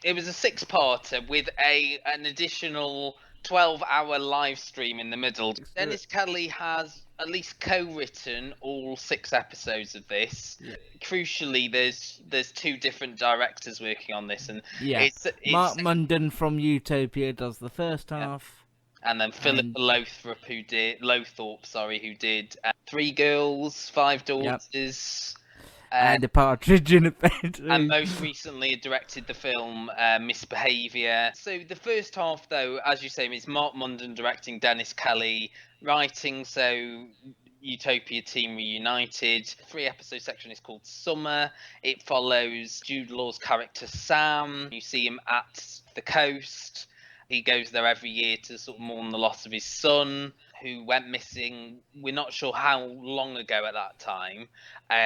It was a six-parter with an additional 12-hour live stream in the middle. Dennis Kelly has at least co-written all 6 episodes of this. Yeah. Crucially, there's two different directors working on this, and Yeah. it's Mark Munden from Utopia does the first half. and then Philip Lothorpe, who did Three Girls, Five Daughters. And A Partridge in a Pear And most recently directed the film Misbehaviour. So the first half, though, as you say, is Mark Munden directing, Dennis Kelly writing, so Utopia team reunited. 3-episode section is called Summer. It follows Jude Law's character Sam. You see him at the coast. He goes there every year to sort of mourn the loss of his son, who went missing. We're not sure how long ago at that time.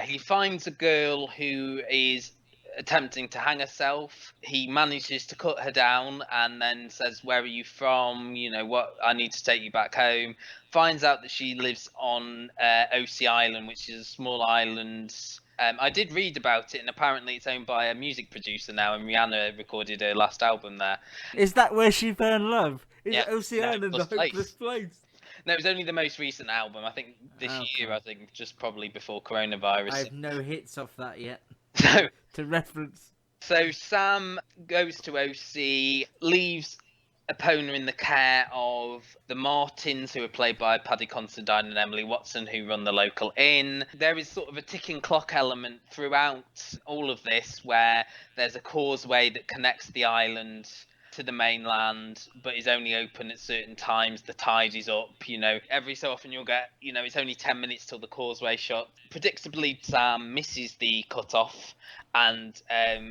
He finds a girl who is attempting to hang herself. He manages to cut her down and then says, "Where are you from? You know what? I need to take you back home." Finds out that she lives on OC Island, which is a small island. I did read about it, and apparently it's owned by a music producer now, and Rihanna recorded her last album there. Is that where she found love? Is Yeah, OC Island a hopeless place? No, it was only the most recent album. I think this year. I think just probably before coronavirus. I have no hits off that yet. So, to reference. So Sam goes to OC, leaves Epona in the care of the Martins, who are played by Paddy Considine and Emily Watson, who run the local inn. There is sort of a ticking clock element throughout all of this, where there's a causeway that connects the island to the mainland, but is only open at certain times. The tide is up, every so often you'll get, it's only 10 minutes till the causeway shut. Predictably, Sam misses the cut-off and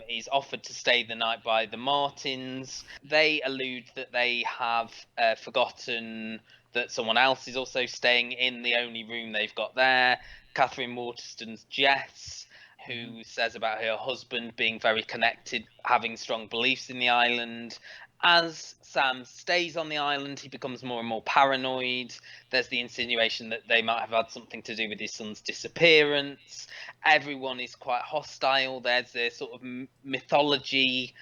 is offered to stay the night by the Martins. They allude that they have forgotten that someone else is also staying in the only room they've got there. Catherine Waterston's Jess, who says about her husband being very connected, having strong beliefs in the island. As Sam stays on the island, he becomes more and more paranoid. There's the insinuation that they might have had something to do with his son's disappearance. Everyone is quite hostile. There's a sort of mythology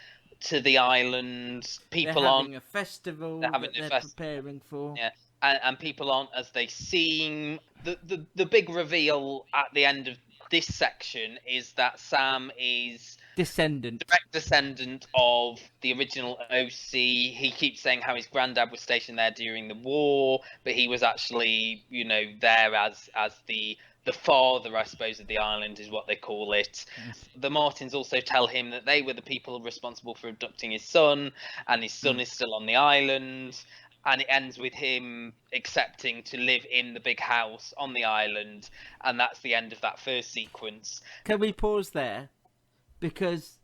to the island. People they're having a festival that they're preparing for. Yeah. And people aren't as they seem. The big reveal at the end of this section is that Sam is direct descendant of the original OC. He keeps saying how his granddad was stationed there during the war, but he was actually, there as the father, I suppose, of the island is what they call it. The Martins also tell him that they were the people responsible for abducting his son, and his son is still on the island. And it ends with him accepting to live in the big house on the island, and that's the end of that first sequence. Can we pause there? Because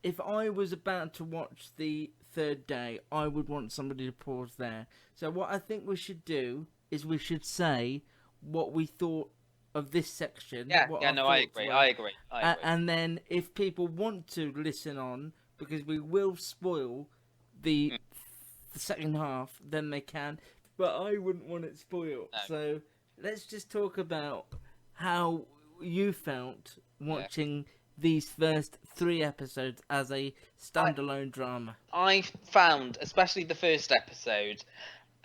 if I was about to watch the third day, I would want somebody to pause there. So what I think we should do is we should say what we thought of this section. I agree. And then if people want to listen on, because we will spoil the second half, then they can. But I wouldn't want it spoiled. No. So let's just talk about how you felt watching these first 3 episodes as a standalone drama. I found, especially the first episode,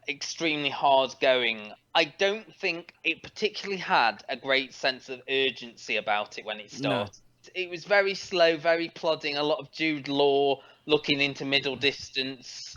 extremely hard going. I don't think it particularly had a great sense of urgency about it when it started. No. It was very slow, very plodding, a lot of Jude Law looking into middle distance.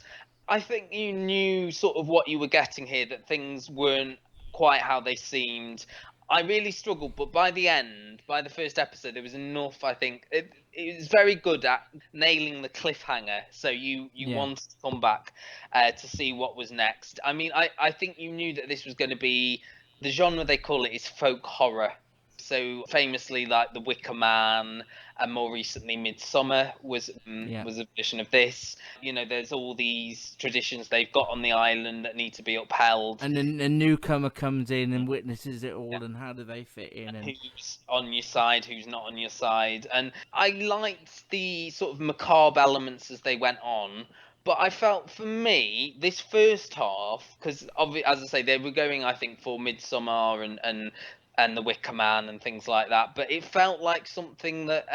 I think you knew sort of what you were getting here, that things weren't quite how they seemed. I really struggled, but by the end, by the first episode, there was enough, I think. It was very good at nailing the cliffhanger, so you wanted to come back to see what was next. I mean, I think you knew that this was going to be, the genre they call it is folk horror. So famously, like The Wicker Man, and more recently, Midsummer was a version of this. There's all these traditions they've got on the island that need to be upheld. And then a newcomer comes in and witnesses it all, and how do they fit in? And who's on your side, who's not on your side. And I liked the sort of macabre elements as they went on. But I felt, for me, this first half, because as I say, they were going, I think, for Midsummer and The Wicker Man and things like that. But it felt like something that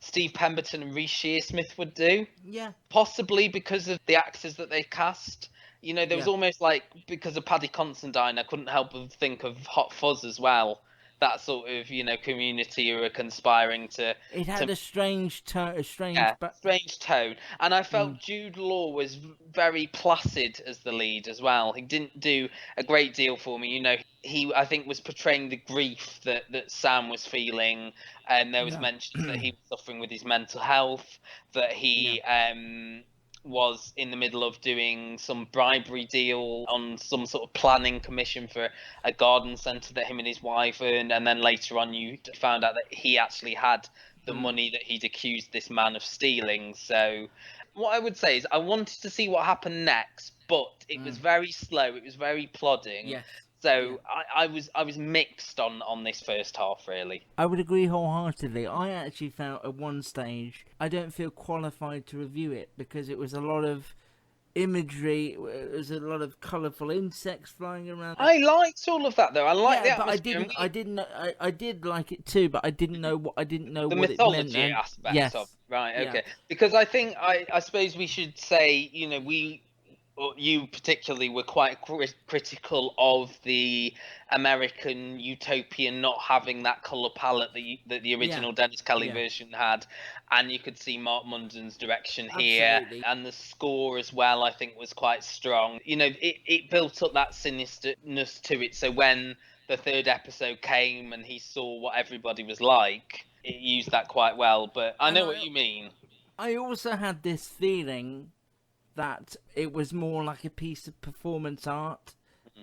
Steve Pemberton and Reece Shearsmith would do. Yeah. Possibly because of the actors that they cast. You know, there was almost like, because of Paddy Considine, I couldn't help but think of Hot Fuzz as well. That sort of, you know, community who are conspiring to... It had a strange tone, strange tone. And I felt Jude Law was very placid as the lead as well. He didn't do a great deal for me. You know, he, I think, was portraying the grief that Sam was feeling. And there was mentions that he was suffering with his mental health, that he... was in the middle of doing some bribery deal on some sort of planning commission for a garden centre that him and his wife earned, and then later on you found out that he actually had the money that he'd accused this man of stealing. So what I would say is I wanted to see what happened next, but it was very slow, it was very plodding. Yes. So I was mixed on this first half, really. I would agree wholeheartedly. I actually felt at one stage I don't feel qualified to review it because it was a lot of imagery. It was a lot of colourful insects flying around. I liked all of that though. I liked the atmosphere. But I did like it too, but I didn't know what the what mythology it meant. aspect of right. Okay, because I think I suppose we should say, you know, you particularly were quite critical of the American utopian not having that colour palette that the original Dennis Kelly version had, and you could see Mark Munden's direction here, and the score as well I think was quite strong. You know, it built up that sinisterness to it, so when the third episode came and he saw what everybody was like, it used that quite well. But I know what you mean. I also had this feeling that it was more like a piece of performance art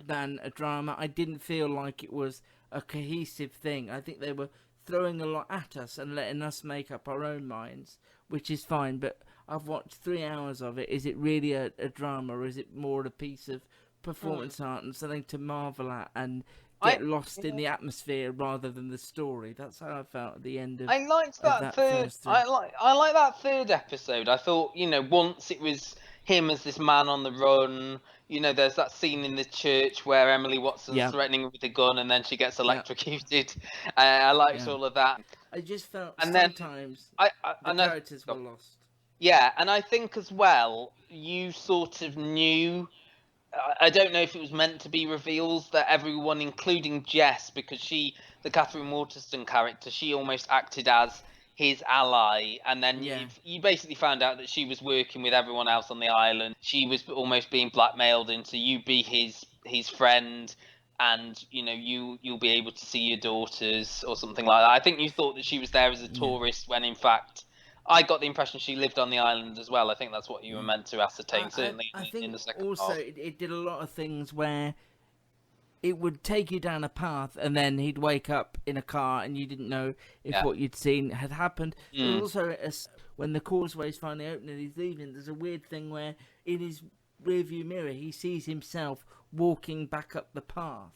than a drama. I didn't feel like it was a cohesive thing. I think they were throwing a lot at us and letting us make up our own minds, which is fine, but I've watched 3 hours of it. Is it really a drama, or is it more a piece of performance art and something to marvel at and get lost in the atmosphere rather than the story? That's how I felt at the end of I liked that third. I like that third episode. I thought, you know, once it was him as this man on the run. You know, there's that scene in the church where Emily Watson's threatening him with a gun and then she gets electrocuted. I liked all of that. I just felt and sometimes the characters were lost. Yeah, and I think as well, you sort of knew... I don't know if it was meant to be revealed that everyone, including Jess, because the Catherine Waterston character, she almost acted as his ally, and then you basically found out that she was working with everyone else on the island. She was almost being blackmailed into you be his friend, and you know you'll be able to see your daughters or something like that. I think you thought that she was there as a tourist when in fact I got the impression she lived on the island as well. I think that's what you were meant to ascertain, certainly I think in the second also half. It did a lot of things where it would take you down a path and then he'd wake up in a car and you didn't know if what you'd seen had happened. But also, when the causeway's finally open and he's leaving, there's a weird thing where in his rearview mirror he sees himself walking back up the path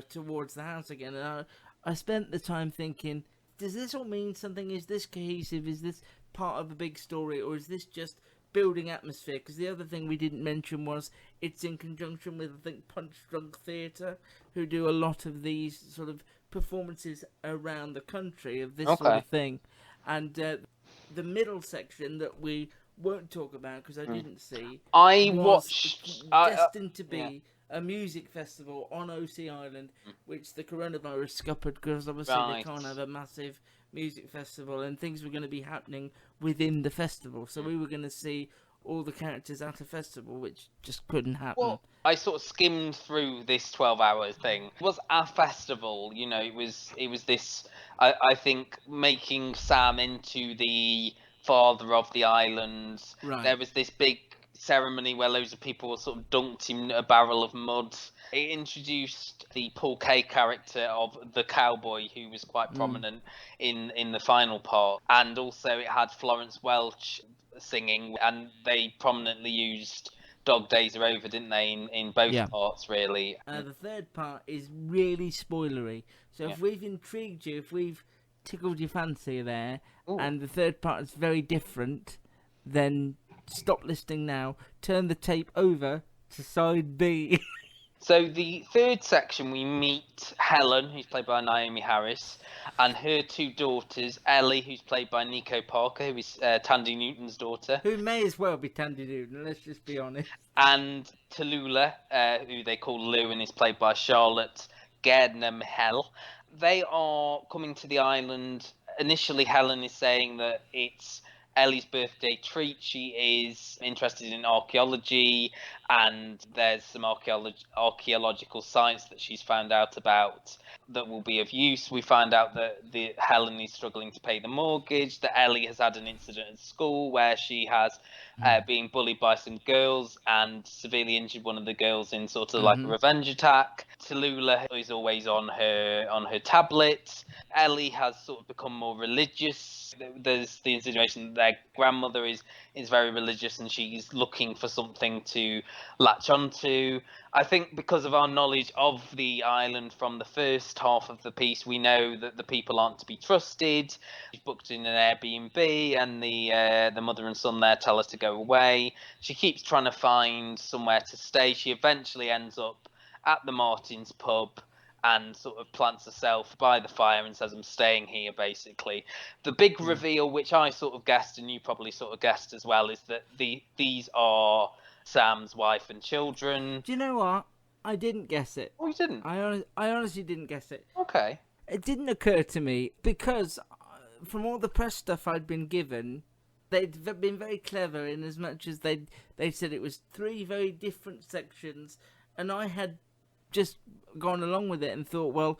towards the house again. And I spent the time thinking, does this all mean something? Is this cohesive? Is this part of a big story? Or is this just building atmosphere? Because the other thing we didn't mention was it's in conjunction with, I think, Punch Drunk Theatre, who do a lot of these sort of performances around the country of this sort of thing. And the middle section that we won't talk about because I didn't see, was destined to be a music festival on OC Island, which the coronavirus scuppered because obviously they can't have a massive music festival, and things were going to be happening within the festival. So we were going to see all the characters at a festival, which just couldn't happen. Well, I sort of skimmed through this 12-hour thing. It was a festival, you know. It was this. I think making Sam into the father of the island. Right. There was this big ceremony where loads of people sort of dunked in a barrel of mud. It introduced the Paul Kaye character of the cowboy, who was quite prominent in the final part, and also it had Florence Welch singing, and they prominently used Dog Days Are Over, didn't they, in both parts, really. The third part is really spoilery, so if we've intrigued you, if we've tickled your fancy there, and the third part is very different, then stop listening now, turn the tape over to side B. So the third section, we meet Helen, who's played by Naomi Harris, and her two daughters, Ellie, who's played by Nico Parker, who is Tandy Newton's daughter, Who may as well be Tandy Newton, let's just be honest. and Tallulah, who they call Lou, and is played by Charlotte Gardner-Mihel. They are coming to the island. Initially, Helen is saying that it's Ellie's birthday treat. She is interested in archaeology, and there's some archaeological sites that she's found out about that will be of use. We find out that Helen is struggling to pay the mortgage, that Ellie has had an incident at school where she has being bullied by some girls and severely injured one of the girls in sort of like a revenge attack. Tallulah is always on her tablet. Ellie has sort of become more religious. There's the insinuation that their grandmother is very religious and she's looking for something to latch onto. I think because of our knowledge of the island from the first half of the piece, we know that the people aren't to be trusted. She's booked in an Airbnb, and the mother and son there tell her to go away. She keeps trying to find somewhere to stay. She eventually ends up at the Martins pub and sort of plants herself by the fire and says, I'm staying here, basically. The big reveal, which I sort of guessed, and you probably sort of guessed as well, is that these are Sam's wife and children. Do you know what? I didn't guess it. Oh, you didn't? I honestly didn't guess it. Okay. It didn't occur to me because from all the press stuff I'd been given, they'd been very clever in as much as they said it was 3 very different sections, and I had just gone along with it and thought, well,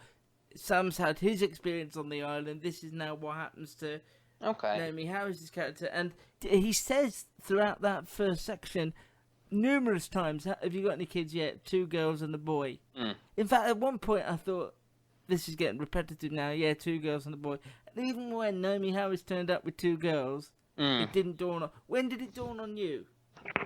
Sam's had his experience on the island. This is now what happens to Naomi Harris's character, and he says throughout that first section numerous times, have you got any kids yet? 2 girls and a boy. In fact, at one point I thought, this is getting repetitive now. Yeah, 2 girls and a boy. And even when Naomi Harris turned up with 2 girls, it didn't dawn on. When did it dawn on you?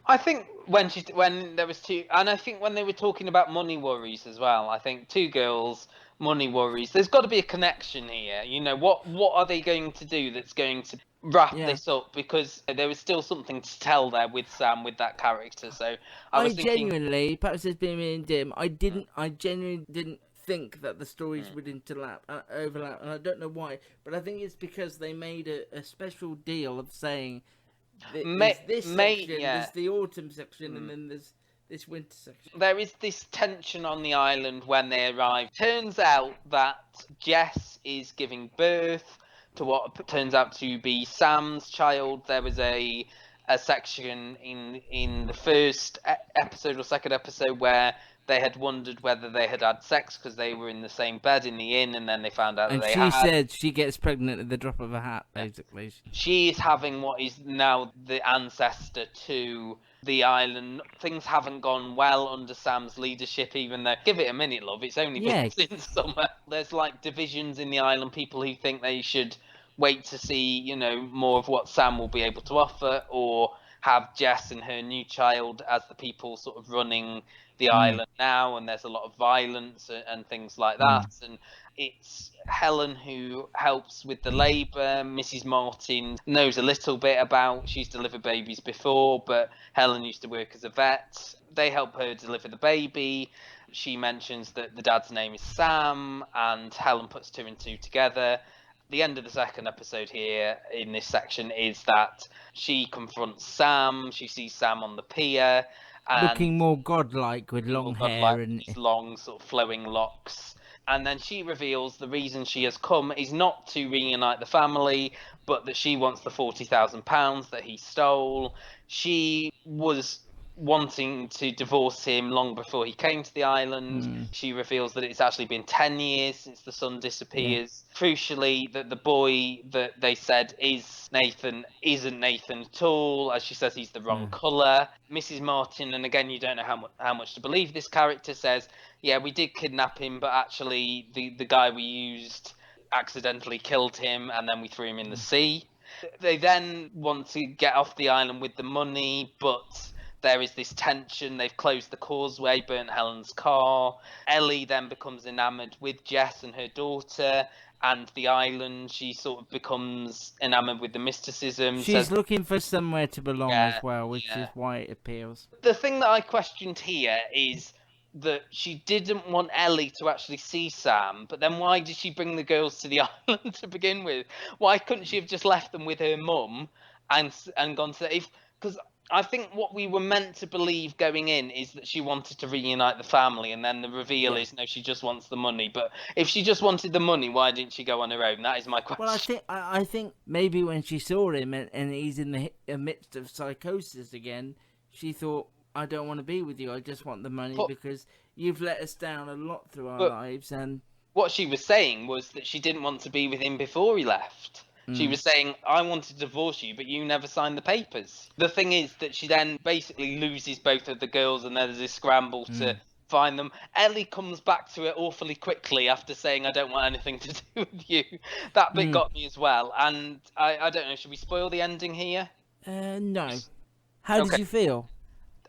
I think when there was 2, and I think when they were talking about money worries as well. I think 2 girls, money worries. There's got to be a connection here. You know, what are they going to do that's going to wrap this up? Because there was still something to tell there with Sam, with that character. So I was thinking, genuinely, perhaps it's being me and dim. I genuinely didn't think that the stories would overlap, and I don't know why, but I think it's because they made a special deal of saying there's this section, there's the autumn section, and then there's this winter section. There is this tension on the island when they arrive. Turns out that Jess is giving birth to what turns out to be Sam's child. There was a section in the first episode or second episode where they had wondered whether they had had sex because they were in the same bed in the inn, and then they found out that they had. And she said she gets pregnant at the drop of a hat, basically. She is having what is now the ancestor to the island. Things haven't gone well under Sam's leadership, even though, give it a minute, love, it's only been since summer. There's like divisions in the island, people who think they should wait to see, you know, more of what Sam will be able to offer, or have Jess and her new child as the people sort of running the island now, and there's a lot of violence and things like that. And it's Helen who helps with the labour. Mrs. Martin knows a little bit about, she's delivered babies before, but Helen used to work as a vet. They help her deliver the baby. She mentions that the dad's name is Sam, and Helen puts 2 and 2 together. The end of the second episode here in this section is that she confronts Sam. She sees Sam on the pier, looking more godlike with long hair and long sort of flowing locks. And then she reveals the reason she has come is not to reunite the family, but that she wants the £40,000 that he stole. She was wanting to divorce him long before he came to the island. She reveals that it's actually been 10 years since the son disappears. Crucially, that the boy that they said is Nathan isn't Nathan at all. As she says, he's the wrong colour. Mrs. Martin, and again, you don't know how much to believe this character, says, yeah, we did kidnap him, but actually the guy we used accidentally killed him, and then we threw him in the sea. They then want to get off the island with the money, but there is this tension. They've closed the causeway, burnt Helen's car. Ellie then becomes enamoured with Jess and her daughter and the island. She sort of becomes enamoured with the mysticism. She's looking for somewhere to belong as well, which is why it appeals. The thing that I questioned here is, that she didn't want Ellie to actually see Sam, but then why did she bring the girls to the island to begin with? Why couldn't she have just left them with her mum and gone to if because I think what we were meant to believe going in is that she wanted to reunite the family, and then the reveal is no, she just wants the money. But if she just wanted the money, why didn't she go on her own? That is my question. Well, I think maybe when she saw him and he's in the midst of psychosis again, she thought, I don't want to be with you. I just want the money because you've let us down a lot through our lives. And what she was saying was that she didn't want to be with him before he left. She was saying, I want to divorce you, but you never signed the papers. The thing is that she then basically loses both of the girls, and there's this scramble to find them. Ellie comes back to it awfully quickly after saying, I don't want anything to do with you. That bit got me as well. And I don't know, should we spoil the ending here? No. How did you feel?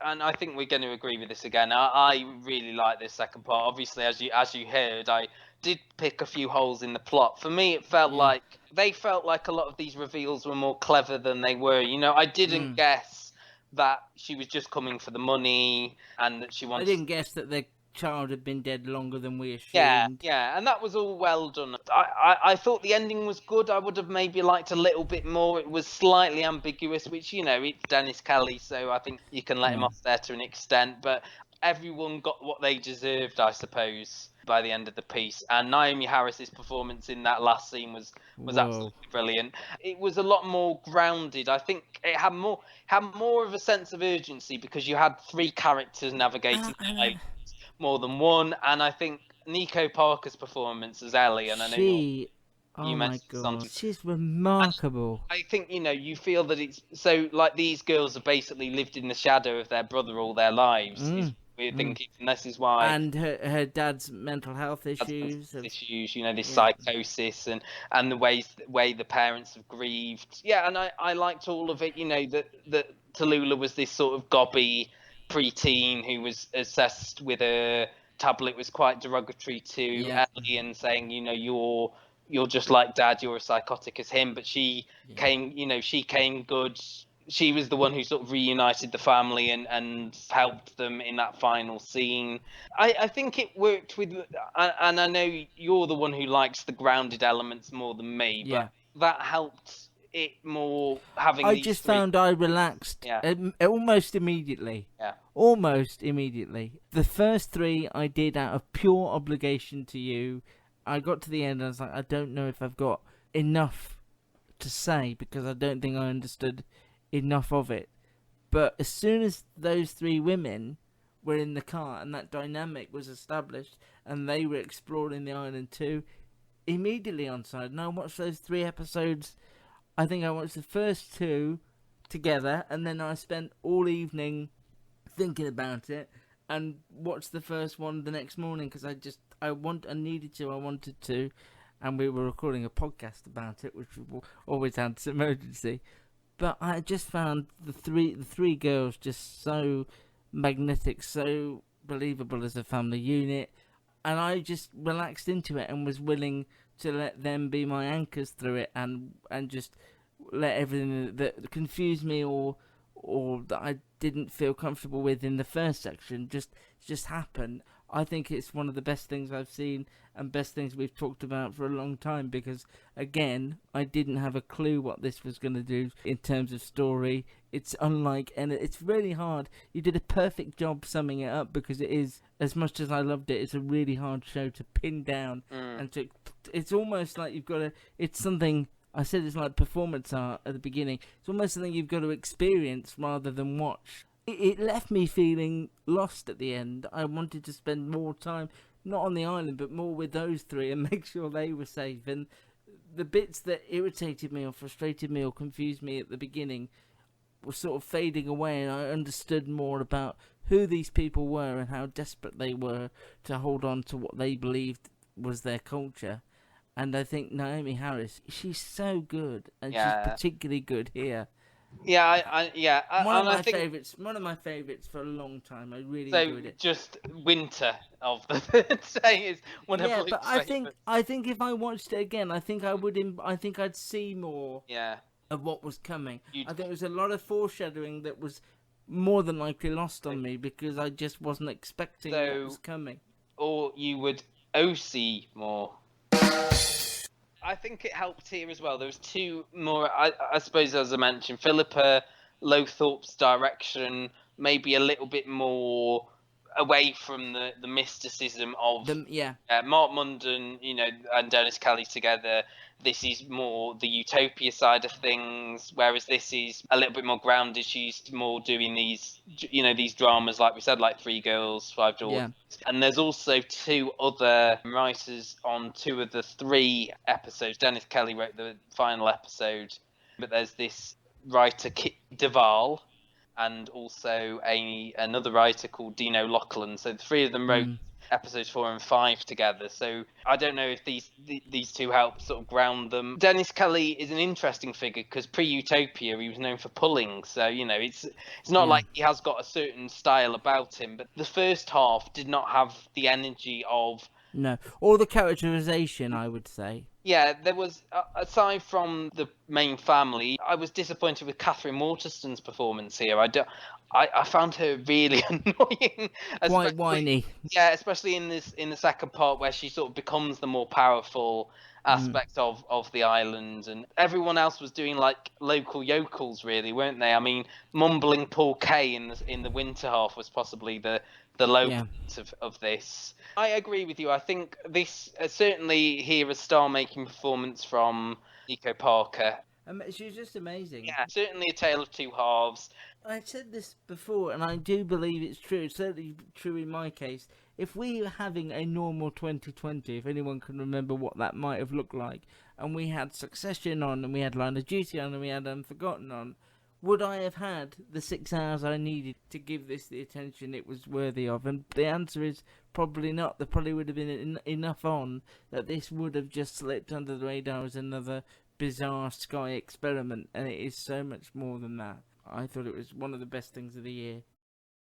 And I think we're going to agree with this again. I really like this second part. Obviously, as you heard, I did pick a few holes in the plot. For me, it felt like they felt like a lot of these reveals were more clever than they were. You know, I didn't guess that she was just coming for the money and that she wanted. I didn't guess that the child had been dead longer than we assumed. Yeah, and that was all well done. I thought the ending was good. I would have maybe liked a little bit more. It was slightly ambiguous, which, you know, it's Dennis Kelly, so I think you can let him off there to an extent. But everyone got what they deserved, I suppose, by the end of the piece. And Naomi Harris's performance in that last scene was absolutely brilliant. It was a lot more grounded. I think it had more of a sense of urgency because you had three characters navigating the island, more than one. And I think Nico Parker's performance as Ellie, and I know you mentioned something. She's remarkable. I think, you know, you feel that it's so like these girls have basically lived in the shadow of their brother all their lives. We're thinking, and this is why. And her dad's mental health issues. You know, this psychosis and the way the parents have grieved. Yeah, and I liked all of it. You know, that Tallulah was this sort of gobby preteen who was obsessed with a tablet, was quite derogatory to Ellie and saying, you know, you're just like dad, you're as psychotic as him. But she came good. She was the one who sort of reunited the family and helped them in that final scene. I think it worked with, and I know you're the one who likes the grounded elements more than me, but that helped it more having I just found I relaxed almost immediately. Almost immediately. The first three I did out of pure obligation to you. I got to the end and I was like, I don't know if I've got enough to say because I don't think I understood enough of it. But as soon as those three women were in the car and that dynamic was established and they were exploring the island too, immediately on side. And I watched those 3 episodes. I think I watched the first 2 together and then I spent all evening thinking about it and watched the first one the next morning because I wanted to, and we were recording a podcast about it, which we always had this emergency. But I just found the three girls just so magnetic, so believable as a family unit, and I just relaxed into it and was willing to let them be my anchors through it, and just let everything that confused me or that I didn't feel comfortable with in the first section just happen. I think it's one of the best things I've seen and best things we've talked about for a long time because, again, I didn't have a clue what this was going to do in terms of story. It's unlike, and it's really hard. You did a perfect job summing it up because it is, as much as I loved it, it's a really hard show to pin down. And it's almost like you've got to, it's something, I said it's like performance art at the beginning. It's almost something you've got to experience rather than watch. It left me feeling lost at the end. I wanted to spend more time, not on the island, but more with those three and make sure they were safe. And the bits that irritated me or frustrated me or confused me at the beginning were sort of fading away, and I understood more about who these people were and how desperate they were to hold on to what they believed was their culture. And I think Naomi Harris, she's so good, and she's particularly good here. One of my favourites for a long time. I really enjoyed it. Just Winter of the third day is one of my but I think if I watched it again, I think I'd see more of what was coming. I think there was a lot of foreshadowing that was more than likely lost on me because I just wasn't expecting what So- was coming. Or you would OC more. I think it helped here as well. There was two more, I suppose, as I mentioned, Philippa Lothorpe's direction, maybe a little bit more away from the mysticism of Yeah. Mark Munden, and Dennis Kelly together. This is more the utopia side of things, whereas this is a little bit more grounded. She's more doing these dramas, like we said, like Three Girls, Five Daughters. Yeah. And there's also two other writers on two of the three episodes. Dennis Kelly wrote the final episode, but there's this writer, Kit Duvall, and also another writer called Dino Lachlan. So the three of them wrote episodes 4 and 5 together. So I don't know if these two help sort of ground them. Dennis Kelly is an interesting figure because pre-Utopia he was known for pulling. So it's not like he has got a certain style about him. But the first half did not have the energy of. No, or the characterization, I would say. Yeah, there was, aside from the main family, I was disappointed with Catherine Waterston's performance here. I found her really annoying. Quite whiny. Yeah, especially in the second part where she sort of becomes the more powerful aspect of the island, and everyone else was doing like local yokels, really, weren't they? I mean, mumbling Paul Kay in the winter half was possibly the low point of this. I agree with you. I think this certainly here a star-making performance from Nico Parker. She was just amazing. Yeah, certainly a tale of two halves. I've said this before, and I do believe it's true. It's certainly true in my case. If we were having a normal 2020, if anyone can remember what that might have looked like, and we had Succession on, and we had Line of Duty on, and we had Unforgotten on, would I have had the 6 hours I needed to give this the attention it was worthy of? And the answer is probably not. There probably would have been enough on that this would have just slipped under the radar as another bizarre Sky experiment, and it is so much more than that. I thought it was one of the best things of the year.